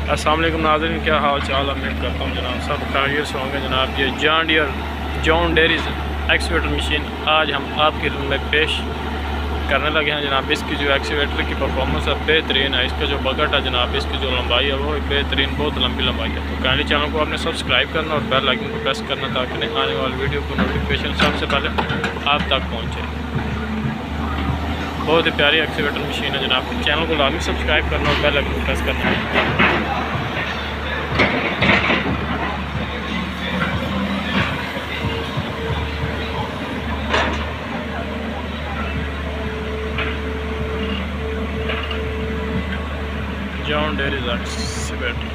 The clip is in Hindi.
अस्सलाम वालेकुम नाज़रीन, क्या हाल चाल। उम्मीद करता हूँ जनाब सब खैरियत से होंगे। जनाब ये जॉन डेरीज एक्सीवेटर मशीन आज हम आपके रूम में पेश करने लगे हैं। जनाब इसकी जो एक्सीवेटर की परफॉर्मेंस है बेहतरीन है। इसका जो बकेट है जनाब, इसकी जो लंबाई है वो बेहतरीन, बहुत लंबी लंबाई है। तो काइंडली चैनल को आपने सब्सक्राइब करना और बेल आइकन को प्रेस करना ताकि आने वाली वीडियो को नोटिफिकेशन सबसे पहले आप तक पहुँचे। बहुत ही प्यारी एक्सीवेटर मशीन है जनाब। चैनल को लाजमी सब्सक्राइब करना और बेल आइकन को प्रेस करना। John dairies excavator.